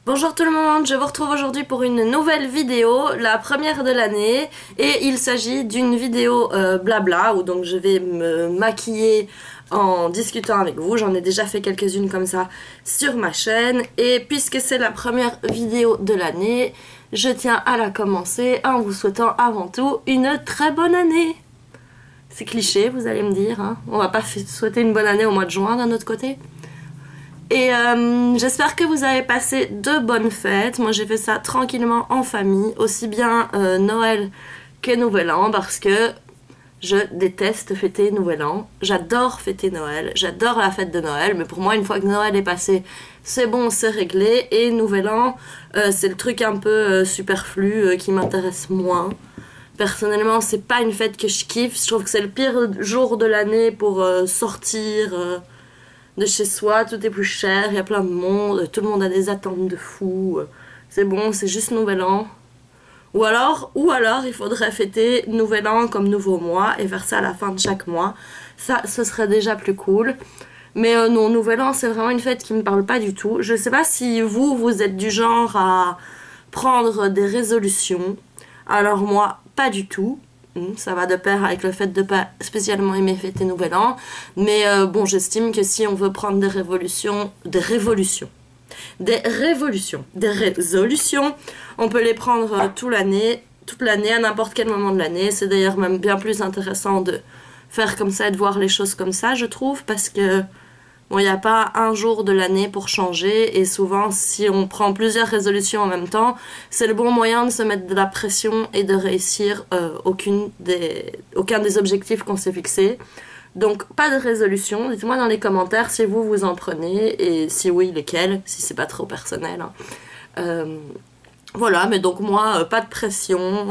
Bonjour tout le monde, je vous retrouve aujourd'hui pour une nouvelle vidéo, la première de l'année, et il s'agit d'une vidéo blabla où donc je vais me maquiller en discutant avec vous. J'en ai déjà fait quelques-unes comme ça sur ma chaîne, et puisque c'est la première vidéo de l'année, je tiens à la commencer en vous souhaitant avant tout une très bonne année. C'est cliché, vous allez me dire, hein. On va pas souhaiter une bonne année au mois de juin d'un autre côté. Et j'espère que vous avez passé de bonnes fêtes. Moi j'ai fait ça tranquillement en famille, aussi bien Noël que Nouvel An, parce que je déteste fêter Nouvel An. J'adore fêter Noël, j'adore la fête de Noël, mais pour moi une fois que Noël est passé, c'est bon, c'est réglé. Et Nouvel An, c'est le truc un peu superflu qui m'intéresse moins. Personnellement, c'est pas une fête que je kiffe. Je trouve que c'est le pire jour de l'année pour sortir de chez soi. Tout est plus cher, il y a plein de monde, tout le monde a des attentes de fou. C'est bon, c'est juste Nouvel An. Ou alors, il faudrait fêter Nouvel An comme nouveau mois et faire ça à la fin de chaque mois. Ça, ce serait déjà plus cool. Mais non, Nouvel An, c'est vraiment une fête qui me parle pas du tout. Je sais pas si vous êtes du genre à prendre des résolutions. Alors moi, pas du tout. Ça va de pair avec le fait de pas spécialement aimer fêter Nouvel An. Mais bon, j'estime que si on veut prendre des résolutions, on peut les prendre toute l'année, à n'importe quel moment de l'année. C'est d'ailleurs même bien plus intéressant de faire comme ça et de voir les choses comme ça, je trouve, parce que bon, il n'y a pas un jour de l'année pour changer, et souvent si on prend plusieurs résolutions en même temps, c'est le bon moyen de se mettre de la pression et de réussir aucun des objectifs qu'on s'est fixés. Donc pas de résolution, dites-moi dans les commentaires si vous en prenez, et si oui, lesquels, si c'est pas trop personnel, hein. Voilà, mais donc moi, pas de pression,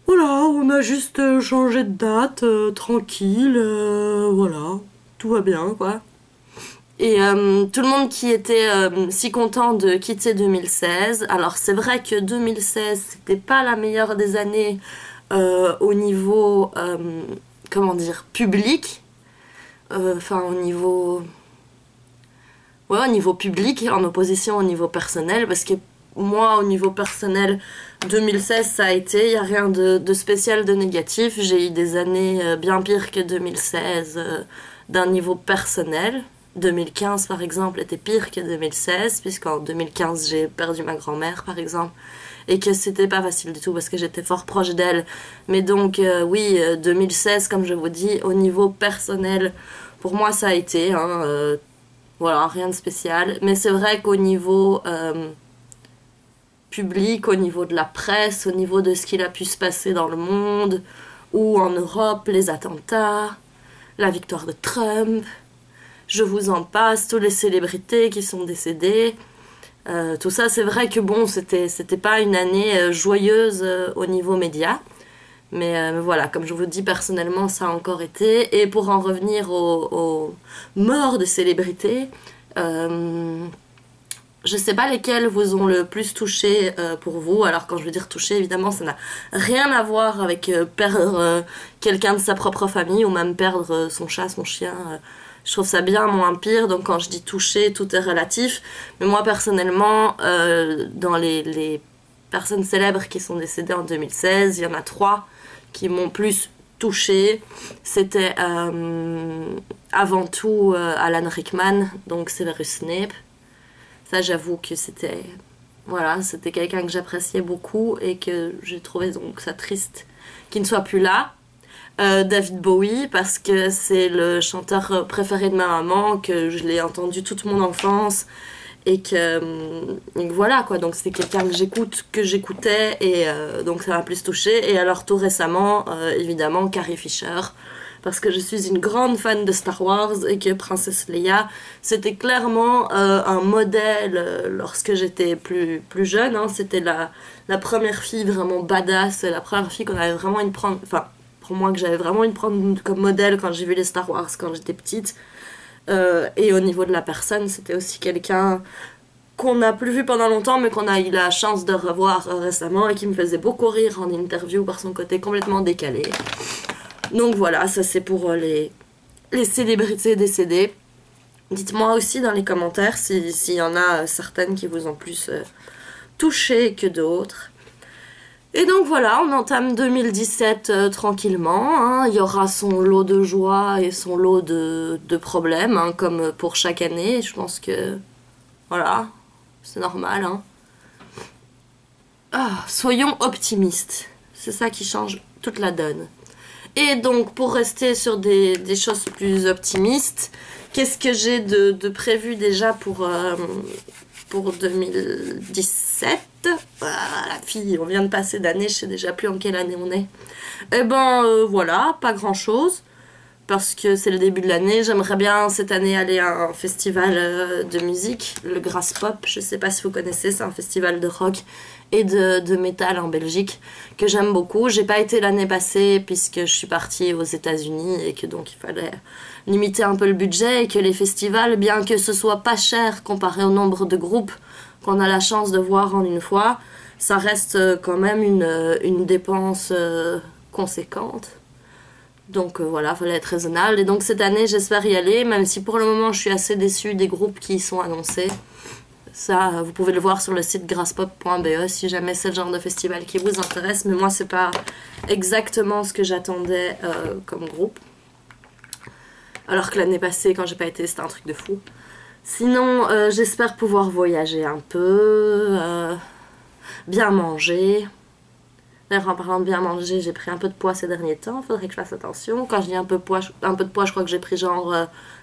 voilà, on a juste changé de date, tranquille, voilà. Tout va bien, quoi. Et tout le monde qui était si content de quitter 2016. Alors c'est vrai que 2016 c'était pas la meilleure des années au niveau comment dire, public, enfin au niveau public, en opposition au niveau personnel, parce que moi au niveau personnel 2016 ça a été, il n'y a rien de spécial, de négatif. J'ai eu des années bien pires que 2016 d'un niveau personnel. 2015 par exemple était pire que 2016, puisqu'en 2015 j'ai perdu ma grand-mère par exemple, et que c'était pas facile du tout parce que j'étais fort proche d'elle. Mais donc oui, 2016 comme je vous dis, au niveau personnel pour moi ça a été, hein, voilà, rien de spécial. Mais c'est vrai qu'au niveau public, au niveau de la presse, au niveau de ce qu'il a pu se passer dans le monde ou en Europe, les attentats, la victoire de Trump, je vous en passe, toutes les célébrités qui sont décédées, tout ça, c'est vrai que bon, c'était pas une année joyeuse au niveau média, mais voilà, comme je vous dis, personnellement ça a encore été. Et pour en revenir aux morts de célébrités, je sais pas lesquels vous ont le plus touché pour vous. Alors quand je veux dire touché, évidemment ça n'a rien à voir avec perdre quelqu'un de sa propre famille, ou même perdre son chat, son chien. Je trouve ça bien moins pire, donc quand je dis touché, tout est relatif. Mais moi personnellement, dans les personnes célèbres qui sont décédées en 2016, il y en a 3 qui m'ont plus touché. C'était avant tout Alan Rickman, donc Severus Snape. Ça, j'avoue que c'était, voilà, c'était quelqu'un que j'appréciais beaucoup et que j'ai trouvé donc ça triste qu'il ne soit plus là. David Bowie, parce que c'est le chanteur préféré de ma maman, que je l'ai entendu toute mon enfance, et que voilà quoi, donc c'était quelqu'un que j'écoutais, et donc ça m'a plus touchée. Et alors tout récemment, évidemment, Carrie Fisher, parce que je suis une grande fan de Star Wars, et que Princesse Leia, c'était clairement un modèle lorsque j'étais plus jeune, hein. C'était la première fille vraiment badass, la première fille qu'on avait vraiment envie de prendre, enfin pour moi que j'avais vraiment envie de prendre comme modèle quand j'ai vu les Star Wars quand j'étais petite. Et au niveau de la personne, c'était aussi quelqu'un qu'on n'a plus vu pendant longtemps, mais qu'on a eu la chance de revoir récemment, et qui me faisait beaucoup rire en interview par son côté complètement décalé. Donc voilà, ça c'est pour les célébrités décédées. Dites-moi aussi dans les commentaires s'il y en a certaines qui vous ont plus touché que d'autres. Et donc voilà, on entame 2017 tranquillement, hein. Il y aura son lot de joie et son lot de problèmes, hein, comme pour chaque année. Je pense que, voilà, c'est normal. Hein. Ah, soyons optimistes, c'est ça qui change toute la donne. Et donc, pour rester sur des choses plus optimistes, qu'est-ce que j'ai de prévu déjà pour 2017? La fille, on vient de passer d'année, je sais déjà plus en quelle année on est. Eh ben voilà, pas grand chose, parce que c'est le début de l'année. J'aimerais bien cette année aller à un festival de musique, le Grass Pop, je sais pas si vous connaissez, c'est un festival de rock et de métal en Belgique que j'aime beaucoup. J'ai pas été l'année passée puisque je suis partie aux États-Unis et que donc il fallait limiter un peu le budget et que les festivals, bien que ce soit pas cher comparé au nombre de groupes qu'on a la chance de voir en une fois, ça reste quand même une dépense conséquente. Donc voilà, il fallait être raisonnable. Et donc cette année, j'espère y aller, même si pour le moment, je suis assez déçue des groupes qui y sont annoncés. Ça, vous pouvez le voir sur le site grasspop.be si jamais c'est le genre de festival qui vous intéresse. Mais moi, c'est pas exactement ce que j'attendais comme groupe. Alors que l'année passée, quand j'ai pas été, c'était un truc de fou. Sinon, j'espère pouvoir voyager un peu, bien manger. D'ailleurs, en parlant de bien manger, j'ai pris un peu de poids ces derniers temps, faudrait que je fasse attention. Quand je dis un peu de poids, je crois que j'ai pris genre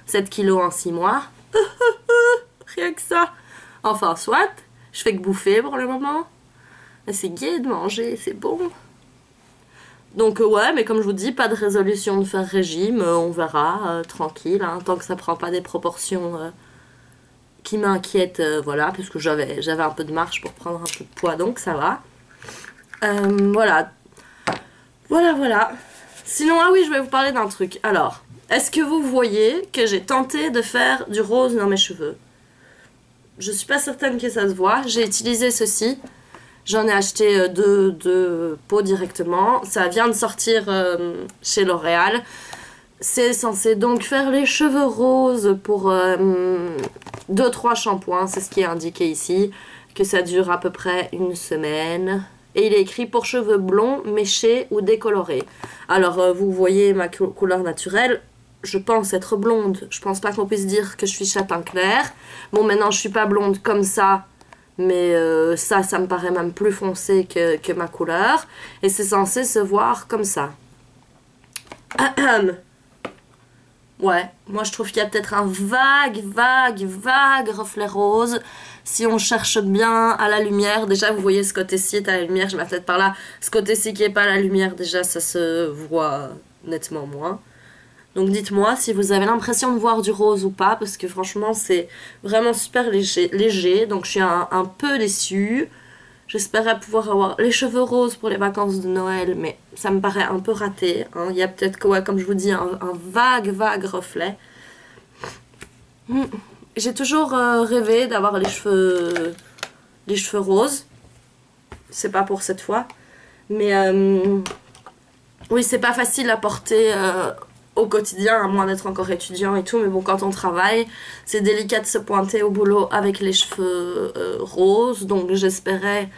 7 kilos en 6 mois. Rien que ça. Enfin, soit, je fais que bouffer pour le moment. Mais c'est gai de manger, c'est bon. Donc ouais, mais comme je vous dis, pas de résolution de faire régime, on verra, tranquille, hein, tant que ça prend pas des proportions qui m'inquiètent, voilà, puisque j'avais un peu de marge pour prendre un peu de poids, donc ça va. Voilà. Voilà. Sinon, ah oui, je vais vous parler d'un truc. Alors, est-ce que vous voyez que j'ai tenté de faire du rose dans mes cheveux? Je suis pas certaine que ça se voit. J'ai utilisé ceci. J'en ai acheté deux pots directement. Ça vient de sortir chez L'Oréal. C'est censé donc faire les cheveux roses pour 2-3 shampoings. C'est ce qui est indiqué ici. Que ça dure à peu près une semaine. Et il est écrit pour cheveux blonds, méchés ou décolorés. Alors, vous voyez ma couleur naturelle. Je pense être blonde. Je pense pas qu'on puisse dire que je suis châtain clair. Bon, maintenant, je suis pas blonde comme ça. Mais ça me paraît même plus foncé que ma couleur. Et c'est censé se voir comme ça. Ouais, moi je trouve qu'il y a peut-être un vague reflet rose. Si on cherche bien à la lumière, déjà vous voyez ce côté-ci est à la lumière, je mets peut-être par là. Ce côté-ci qui est pas à la lumière, déjà ça se voit nettement moins. Donc dites-moi si vous avez l'impression de voir du rose ou pas, parce que franchement c'est vraiment super léger, donc je suis un peu déçue. J'espérais pouvoir avoir les cheveux roses pour les vacances de Noël, mais ça me paraît un peu raté. Hein. Il y a peut-être, ouais, comme je vous dis, un vague reflet. J'ai toujours rêvé d'avoir les cheveux roses. C'est pas pour cette fois. Mais oui, c'est pas facile à porter au quotidien, à moins d'être encore étudiant et tout. Mais bon, quand on travaille, c'est délicat de se pointer au boulot avec les cheveux roses. Donc j'espérais...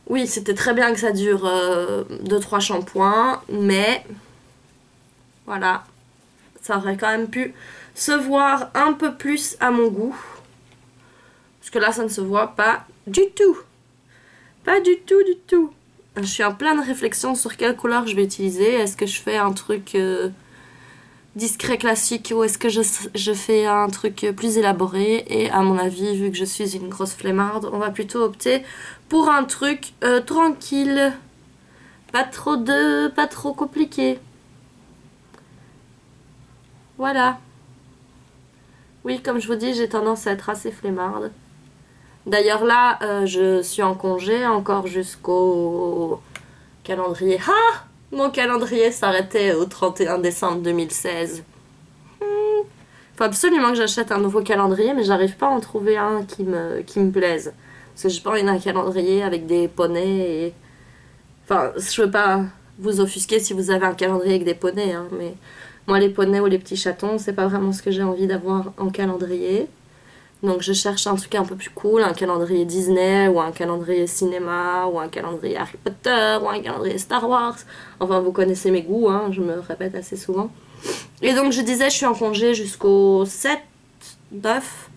Oui, c'était très bien que ça dure 2-3 shampoings. Mais... Voilà. Ça aurait quand même pu se voir un peu plus à mon goût. Parce que là, ça ne se voit pas du tout. Pas du tout. Je suis en pleine réflexion sur quelle couleur je vais utiliser. Est-ce que je fais un truc... discret classique ou est-ce que je fais un truc plus élaboré? Et à mon avis, vu que je suis une grosse flemmarde, on va plutôt opter pour un truc tranquille, pas trop compliqué. Voilà. Oui, comme je vous dis, j'ai tendance à être assez flemmarde. D'ailleurs là, je suis en congé encore jusqu'au calendrier. Ah! Mon calendrier s'arrêtait au 31 décembre 2016. Faut absolument que j'achète un nouveau calendrier, mais j'arrive pas à en trouver un qui me plaise. Parce que j'ai pas envie d'un calendrier avec des poneys et... Enfin, je veux pas vous offusquer si vous avez un calendrier avec des poneys, hein, mais Moi, les poneys ou les petits chatons, c'est pas vraiment ce que j'ai envie d'avoir en calendrier. Donc je cherche un truc un peu plus cool, un calendrier Disney ou un calendrier cinéma ou un calendrier Harry Potter ou un calendrier Star Wars. Enfin vous connaissez mes goûts, hein, je me répète assez souvent. Et donc je disais je suis en congé jusqu'au 7, 9.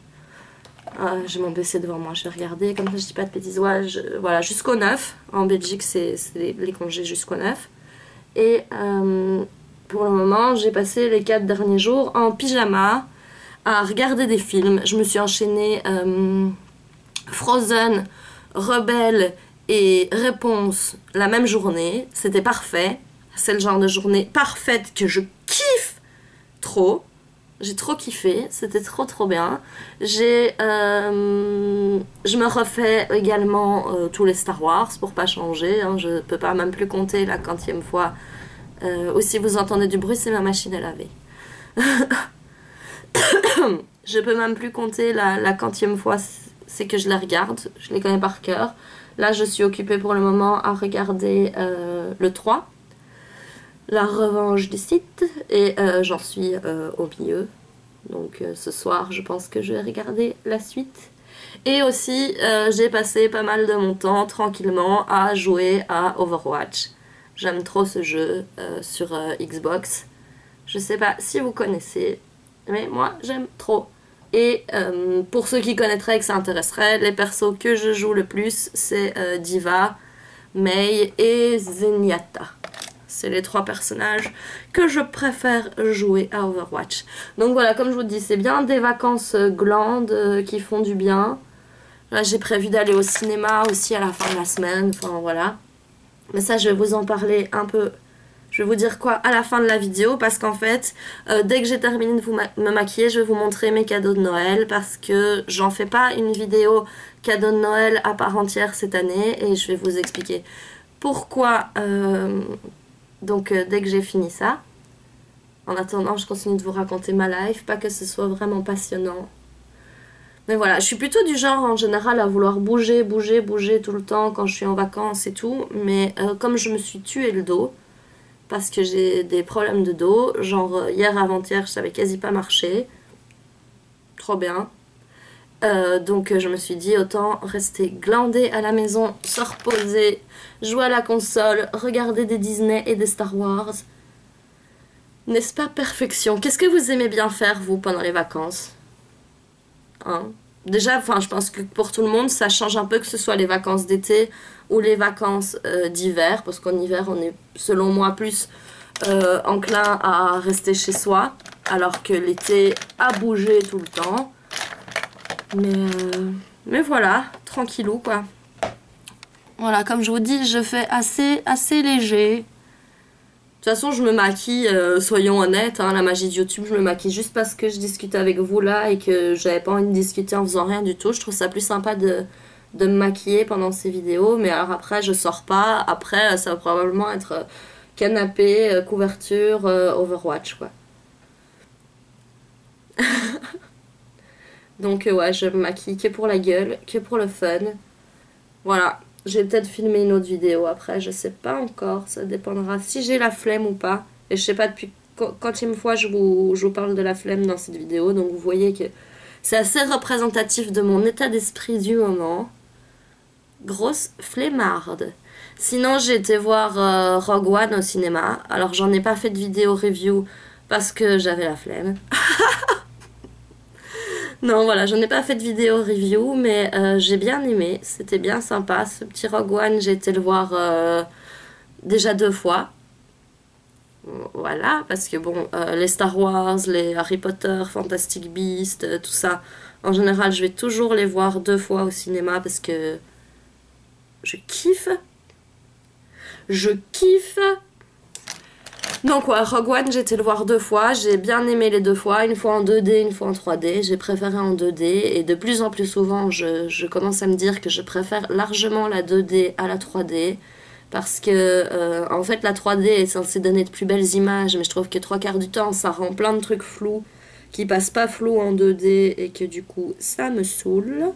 J'ai mon PC devant moi, je vais regarder, comme ça je dis pas de bêtises. Ouais, voilà, jusqu'au 9. En Belgique c'est les congés jusqu'au 9. Et pour le moment j'ai passé les 4 derniers jours en pyjama à regarder des films. Je me suis enchaînée Frozen, Rebelle et Réponse la même journée. C'était parfait. C'est le genre de journée parfaite que je kiffe trop. J'ai trop kiffé. C'était trop bien. Je me refais également tous les Star Wars pour pas changer. Hein. Je peux pas même plus compter la 40e fois. Ou si vous entendez du bruit, c'est ma machine à laver. Je peux même plus compter la 40e fois c'est que je les regarde, je les connais par cœur. Là je suis occupée pour le moment à regarder le 3, la revanche du Sith, et j'en suis au milieu. Donc ce soir je pense que je vais regarder la suite. Et aussi j'ai passé pas mal de mon temps tranquillement à jouer à Overwatch. J'aime trop ce jeu sur Xbox. Je sais pas si vous connaissez, mais moi j'aime trop. Et pour ceux qui connaîtraient et que ça intéresserait, les persos que je joue le plus c'est Diva, Mei et Zenyatta. C'est les 3 personnages que je préfère jouer à Overwatch. Donc voilà, comme je vous dis, c'est bien des vacances glandes qui font du bien. Là j'ai prévu d'aller au cinéma aussi à la fin de la semaine, enfin voilà. Mais ça je vais vous en parler un peu. Je vais vous dire quoi à la fin de la vidéo parce qu'en fait, dès que j'ai terminé de me maquiller, je vais vous montrer mes cadeaux de Noël parce que j'en fais pas une vidéo cadeau de Noël à part entière cette année et je vais vous expliquer pourquoi. Donc dès que j'ai fini ça, en attendant, je continue de vous raconter ma life, pas que ce soit vraiment passionnant. Mais voilà, je suis plutôt du genre en général à vouloir bouger tout le temps quand je suis en vacances et tout, mais comme je me suis tué le dos, parce que j'ai des problèmes de dos, genre hier avant-hier je savais quasi pas marcher, trop bien, donc je me suis dit autant rester glandée à la maison, se reposer, jouer à la console, regarder des Disney et des Star Wars. N'est-ce pas perfection? Qu'est-ce que vous aimez bien faire vous pendant les vacances? Hein? Déjà, enfin, je pense que pour tout le monde, ça change un peu que ce soit les vacances d'été ou les vacances d'hiver, parce qu'en hiver, on est, selon moi, plus enclin à rester chez soi, alors que l'été, à bouger tout le temps. Mais voilà, tranquillou, quoi. Voilà, comme je vous dis, je fais assez léger. De toute façon, je me maquille, soyons honnêtes, hein, la magie de YouTube, je me maquille juste parce que je discute avec vous là et que j'avais pas envie de discuter en faisant rien du tout. Je trouve ça plus sympa de me maquiller pendant ces vidéos, mais alors après, je sors pas. Après, ça va probablement être canapé, couverture, Overwatch, quoi. Donc ouais, je me maquille que pour la gueule, que pour le fun. Voilà. Je vais peut-être filmer une autre vidéo après, je sais pas encore, ça dépendra si j'ai la flemme ou pas. Et je sais pas depuis quantième fois je vous parle de la flemme dans cette vidéo, donc vous voyez que c'est assez représentatif de mon état d'esprit du moment. Grosse flemmarde. Sinon j'ai été voir Rogue One au cinéma, alors j'en ai pas fait de vidéo review parce que j'avais la flemme. Non, voilà, j'en ai pas fait de vidéo review, mais j'ai bien aimé, c'était bien sympa. Ce petit Rogue One, j'ai été le voir déjà 2 fois. Voilà, parce que bon, les Star Wars, les Harry Potter, Fantastic Beasts, tout ça, en général, je vais toujours les voir 2 fois au cinéma parce que je kiffe. Je kiffe. Donc ouais, Rogue One, j'ai été le voir 2 fois, j'ai bien aimé les 2 fois, une fois en 2D, une fois en 3D, j'ai préféré en 2D, et de plus en plus souvent, je commence à me dire que je préfère largement la 2D à la 3D, parce que en fait la 3D est censée donner de plus belles images, mais je trouve que 3/4 du temps, ça rend plein de trucs flous, qui passent pas flous en 2D, et que du coup, ça me saoule.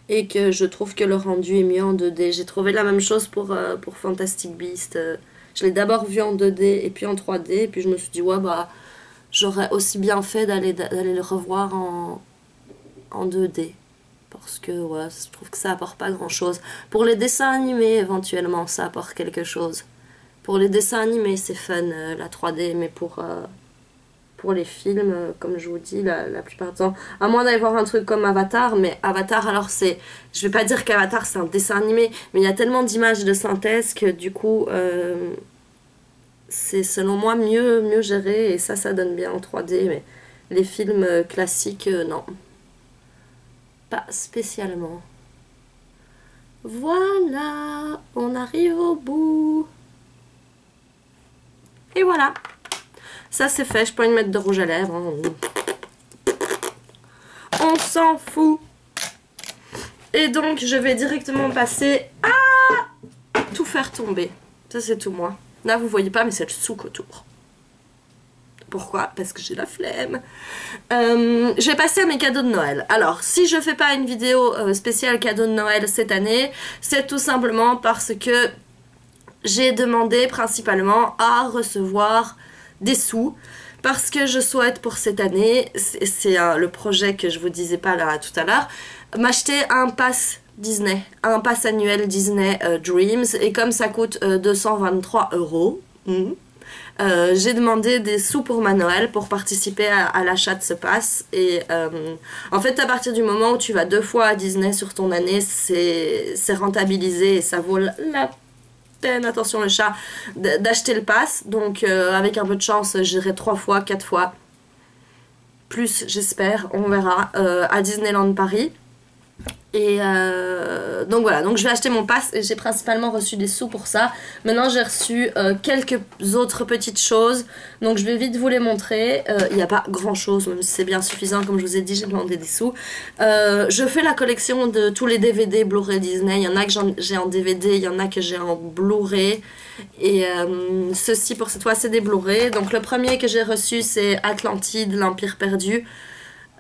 Et que je trouve que le rendu est mieux en 2D. J'ai trouvé la même chose pour Fantastic Beasts. Je l'ai d'abord vu en 2D et puis en 3D, et puis je me suis dit, ouais, bah, j'aurais aussi bien fait d'aller le revoir en 2D. Parce que, ouais, je trouve que ça apporte pas grand-chose. Pour les dessins animés, éventuellement, ça apporte quelque chose. Pour les dessins animés, c'est fun, la 3D, mais pour les films, comme je vous dis, la plupart du temps, à moins d'aller voir un truc comme Avatar, mais Avatar, alors c'est, je vais pas dire qu'Avatar c'est un dessin animé, mais il y a tellement d'images de synthèse que du coup, c'est selon moi mieux géré, et ça donne bien en 3D, mais les films classiques, non, pas spécialement. Voilà, on arrive au bout. Et voilà. Ça c'est fait, je peux y mettre de rouge à lèvres. Hein. On s'en fout. Et donc je vais directement passer à tout faire tomber. Ça c'est tout moi. Là vous voyez pas mais c'est le souk autour. Pourquoi? Parce que j'ai la flemme. Je vais passer à mes cadeaux de Noël. Alors si je fais pas une vidéo spéciale cadeau de Noël cette année, c'est tout simplement parce que j'ai demandé principalement à recevoir des sous parce que je souhaite pour cette année, c'est le projet que je vous disais pas là tout à l'heure, m'acheter un pass Disney, un pass annuel Disney Dreams, et comme ça coûte 223 €, j'ai demandé des sous pour ma Noël pour participer à l'achat de ce pass. Et en fait à partir du moment où tu vas 2 fois à Disney sur ton année, c'est rentabilisé et ça vaut la peine, attention le chat, d'acheter le pass. Donc avec un peu de chance j'irai 3 fois, 4 fois plus, j'espère, on verra, à Disneyland Paris. Et donc voilà, donc je vais acheter mon pass et j'ai principalement reçu des sous pour ça. Maintenant j'ai reçu quelques autres petites choses, donc je vais vite vous les montrer. Il n'y a pas grand chose, même si c'est bien suffisant, comme je vous ai dit, j'ai demandé des sous. Je fais la collection de tous les DVD Blu-ray Disney. Il y en a que j'ai en DVD, il y en a que j'ai en Blu-ray. Et ceci pour cette fois c'est des Blu-ray. Donc le premier que j'ai reçu c'est Atlantide, l'Empire perdu.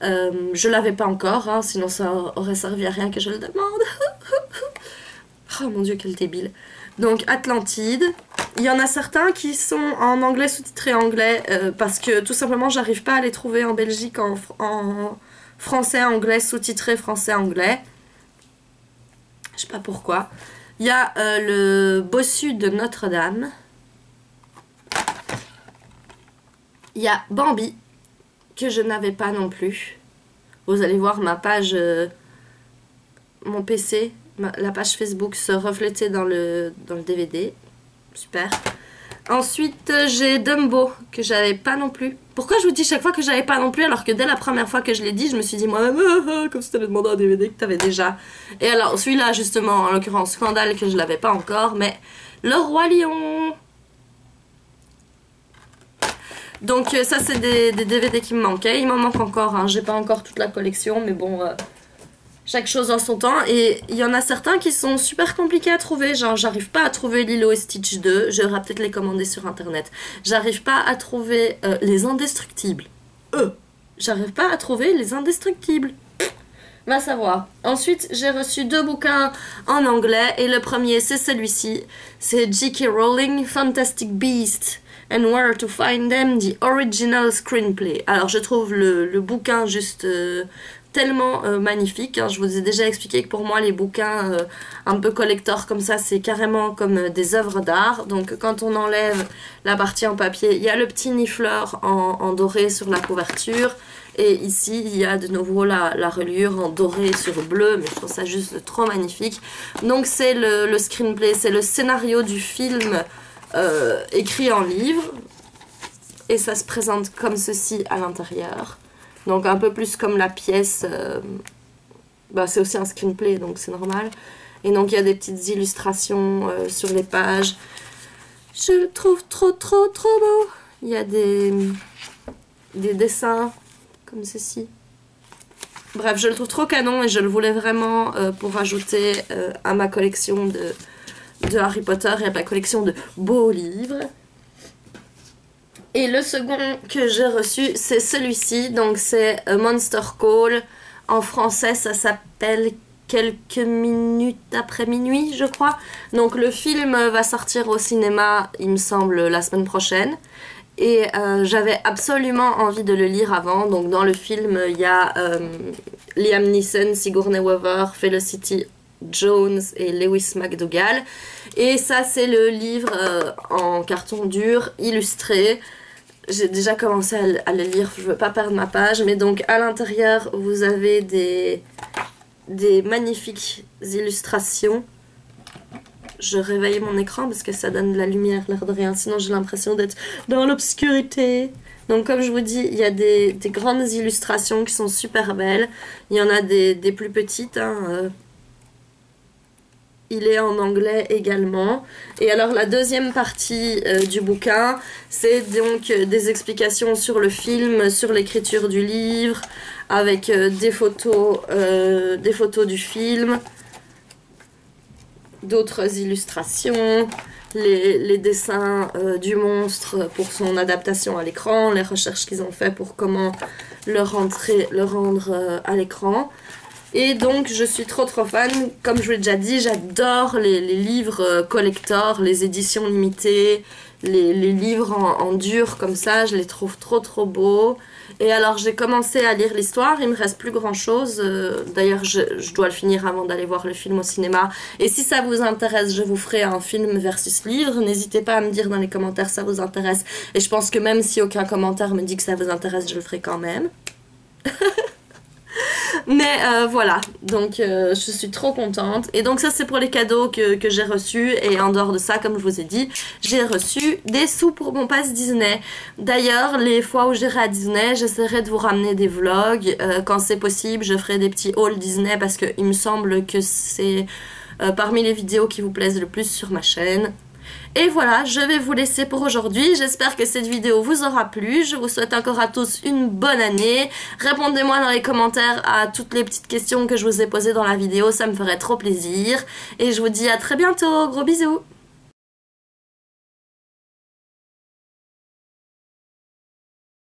Je l'avais pas encore, hein, sinon ça aurait servi à rien que je le demande. Oh mon dieu, quel débile. Donc Atlantide, il y en a certains qui sont en anglais sous-titré anglais parce que tout simplement j'arrive pas à les trouver en Belgique en français anglais sous-titré français anglais. Je sais pas pourquoi. Il y a le Bossu de Notre-Dame. Il y a Bambi, que je n'avais pas non plus. Vous allez voir ma page, mon PC, la page Facebook se refléter dans le DVD. Super. Ensuite, j'ai Dumbo, que j'avais pas non plus. Pourquoi je vous dis chaque fois que j'avais pas non plus, alors que dès la première fois que je l'ai dit, je me suis dit moi-même, comme si t'avais demandé un DVD que t'avais déjà. Et alors, celui-là, justement, en l'occurrence, scandale que je l'avais pas encore, mais Le Roi Lion. Donc ça c'est des DVD qui me manquaient, il m'en manque encore, hein. J'ai pas encore toute la collection, mais bon, chaque chose en son temps. Et il y en a certains qui sont super compliqués à trouver, genre j'arrive pas à trouver Lilo et Stitch 2, je devrais peut-être les commander sur internet. J'arrive pas à trouver Les Indestructibles, j'arrive pas à trouver Les Indestructibles, va savoir. Ensuite j'ai reçu 2 bouquins en anglais, et le premier c'est celui-ci, c'est J.K. Rowling Fantastic Beasts and Where to Find Them, the Original Screenplay. Alors je trouve le bouquin juste tellement magnifique, hein. Je vous ai déjà expliqué que pour moi les bouquins un peu collector comme ça, c'est carrément comme des œuvres d'art. Donc quand on enlève la partie en papier, il y a le petit nifleur en doré sur la couverture. Et ici, il y a de nouveau la reliure en doré sur bleu, mais je trouve ça juste trop magnifique. Donc c'est le screenplay, c'est le scénario du film écrit en livre, et ça se présente comme ceci à l'intérieur, donc un peu plus comme la pièce, bah, c'est aussi un screenplay donc c'est normal, et donc il y a des petites illustrations sur les pages. Je le trouve trop beau. Il y a des dessins comme ceci. Bref, je le trouve trop canon et je le voulais vraiment pour ajouter à ma collection de Harry Potter et à ma collection de beaux livres. Et le second que j'ai reçu, c'est celui-ci, donc c'est Monster Call. En français, ça s'appelle quelques minutes après minuit, je crois. Donc le film va sortir au cinéma, il me semble, la semaine prochaine. Et j'avais absolument envie de le lire avant. Donc dans le film, il y a Liam Neeson, Sigourney Weaver, Felicity Jones et Lewis McDougall. Et ça, c'est le livre en carton dur, illustré. J'ai déjà commencé à le lire, je veux pas perdre ma page. Mais donc à l'intérieur, vous avez des magnifiques illustrations. Je réveille mon écran parce que ça donne de la lumière, l'air de rien, sinon j'ai l'impression d'être dans l'obscurité. Donc comme je vous dis, il y a des grandes illustrations qui sont super belles. Il y en a des plus petites, hein. Il est en anglais également. Et alors la deuxième partie du bouquin, c'est donc des explications sur le film, sur l'écriture du livre, avec des photos du film, d'autres illustrations, les dessins du monstre pour son adaptation à l'écran, les recherches qu'ils ont fait pour comment le rendre à l'écran. Et donc je suis trop fan, comme je vous l'ai déjà dit, j'adore les livres collector, les éditions limitées, les livres en dur comme ça, je les trouve trop beaux. Et alors j'ai commencé à lire l'histoire, il me reste plus grand chose, d'ailleurs je dois le finir avant d'aller voir le film au cinéma. Et si ça vous intéresse, je vous ferai un film versus livre, n'hésitez pas à me dire dans les commentaires si ça vous intéresse. Et je pense que même si aucun commentaire me dit que ça vous intéresse, je le ferai quand même. Mais voilà, donc je suis trop contente. Et donc ça c'est pour les cadeaux que j'ai reçus. Et en dehors de ça, comme je vous ai dit, j'ai reçu des sous pour mon pass Disney. D'ailleurs, les fois où j'irai à Disney, j'essaierai de vous ramener des vlogs. Quand c'est possible, je ferai des petits hauls Disney parce qu'il me semble que c'est parmi les vidéos qui vous plaisent le plus sur ma chaîne. Et voilà, je vais vous laisser pour aujourd'hui. J'espère que cette vidéo vous aura plu. Je vous souhaite encore à tous une bonne année. Répondez-moi dans les commentaires à toutes les petites questions que je vous ai posées dans la vidéo. Ça me ferait trop plaisir. Et je vous dis à très bientôt. Gros bisous.